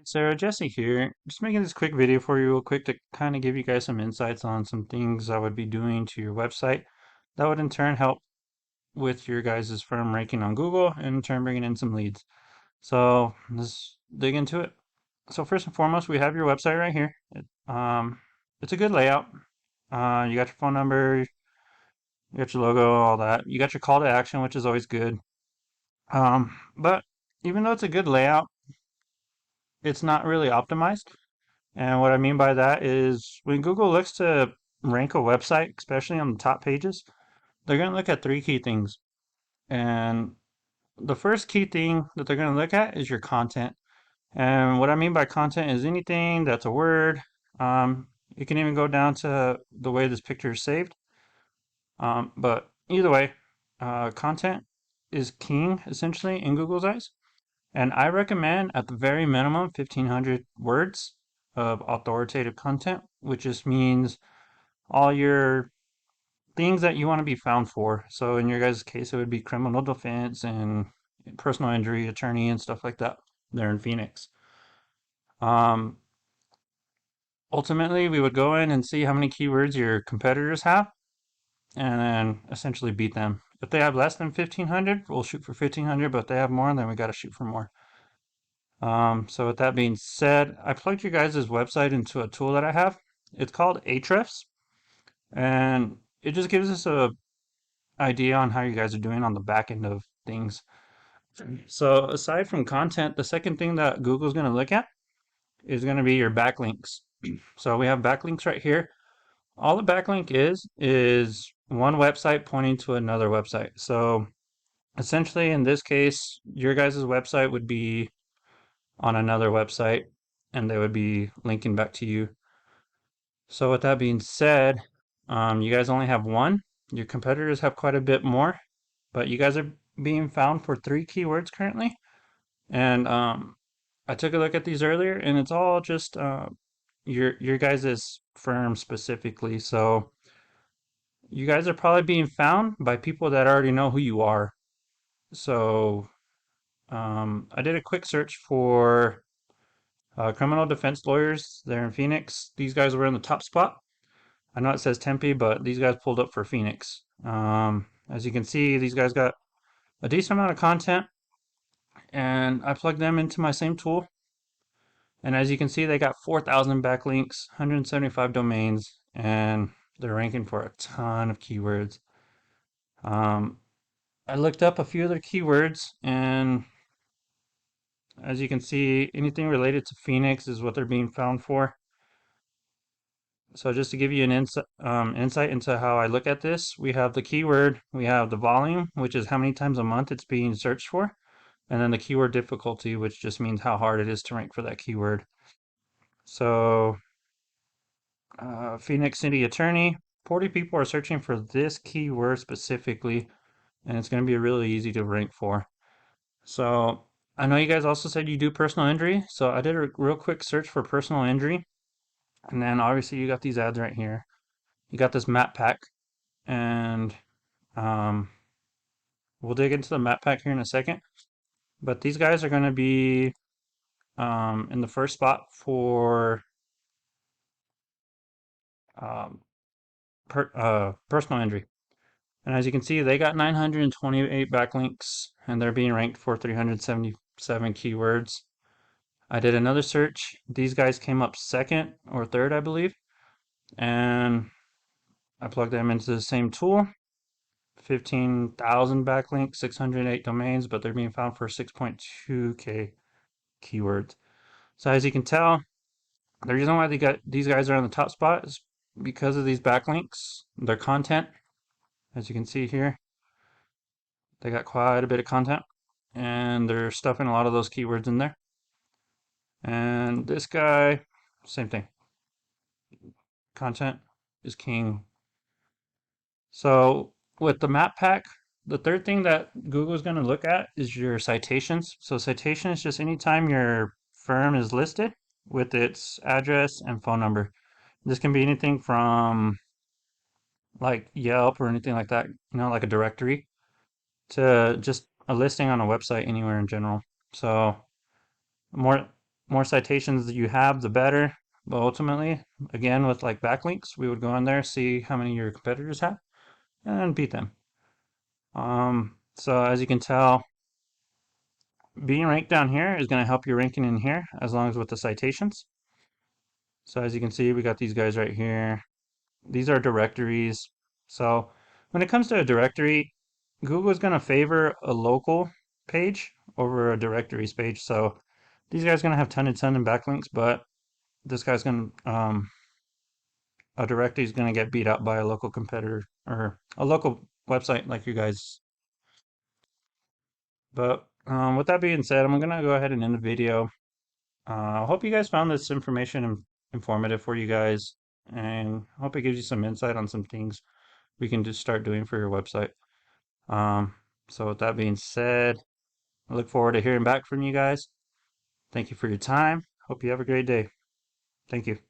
Sarah, Jesse here. Just making this quick video for you real quick to kind of give you guys some insights on some things I would be doing to your website that would in turn help with your guys' firm ranking on Google and in turn bringing in some leads. So let's dig into it. So first and foremost, we have your website right here. It's a good layout. You got your phone number, you got your logo, all that. You got your call to action, which is always good. But even though it's a good layout, it's not really optimized. And what I mean by that is when Google looks to rank a website, especially on the top pages, they're going to look at three key things. And the first key thing that they're going to look at is your content. And what I mean by content is anything that's a word. You can even go down to the way this picture is saved. But either way, content is king essentially in Google's eyes. And I recommend at the very minimum 1,500 words of authoritative content, which just means all your things that you want to be found for. So in your guys' case, it would be criminal defense and personal injury attorney and stuff like that there in Phoenix. Um, Ultimately, we would go in and see how many keywords your competitors have and then essentially beat them. If they have less than 1,500, we'll shoot for 1,500, but if they have more, then we got to shoot for more. So with that being said, I plugged your guys' website into a tool that I have. It's called Ahrefs, and it just gives us a idea on how you guys are doing on the back end of things. So aside from content, the second thing that Google's going to look at is going to be your backlinks. So we have backlinks right here. All the backlink is one website pointing to another website. So essentially in this case, your guys' website would be on another website and they would be linking back to you. So with that being said, you guys only have one. Your competitors have quite a bit more, but you guys are being found for three keywords currently. And I took a look at these earlier, and it's all just your guys' firm specifically. So you guys are probably being found by people that already know who you are. So I did a quick search for criminal defense lawyers there in Phoenix. These guys were in the top spot. I know it says Tempe, but these guys pulled up for Phoenix. As you can see, these guys got a decent amount of content, and I plugged them into my same tool. And as you can see, they got 4,000 backlinks, 175 domains, and they're ranking for a ton of keywords. Um, I looked up a few other keywords, and as you can see, anything related to Phoenix is what they're being found for. So just to give you an insight into how I look at this, we have the keyword, we have the volume, which is how many times a month it's being searched for, and then the keyword difficulty, which just means how hard it is to rank for that keyword. So Phoenix City Attorney, 40 people are searching for this keyword specifically, and it's going to be really easy to rank for. So I know you guys also said you do personal injury, so I did a real quick search for personal injury, and then obviously you got these ads right here. You got this map pack, and um, we'll dig into the map pack here in a second. But these guys are going to be in the first spot for um, personal injury. And as you can see, they got 928 backlinks, and they're being ranked for 377 keywords. I did another search. These guys came up second or third, I believe. And I plugged them into the same tool. 15,000 backlinks, 608 domains, but they're being found for 6.2K keywords. So as you can tell, the reason why these guys are on the top spot is because of these backlinks, their content. As you can see here, they got quite a bit of content, and they're stuffing a lot of those keywords in there. And this guy, same thing. Content is king. So with the map pack, the third thing that Google is going to look at is your citations. So citation is just anytime your firm is listed with its address and phone number. This can be anything from like Yelp or anything like that, like a directory, to just a listing on a website anywhere in general. So more more citations you have, the better. But ultimately, again, with like backlinks, we would go in there, see how many your competitors have, and beat them. So as you can tell, being ranked down here is going to help your ranking in here, as long as with the citations. So as you can see, we got these guys right here. These are directories. So when it comes to a directory, Google is going to favor a local page over a directories page. So these guys are going to have ton of backlinks, but this guy's going to, a directory is going to get beat up by a local competitor or a local website like you guys. But with that being said, I'm going to go ahead and end the video. I hope you guys found this information informative for you guys, and hope it gives you some insight on some things we can just start doing for your website. Um, so with that being said, I look forward to hearing back from you guys. Thank you for your time. Hope you have a great day. Thank you.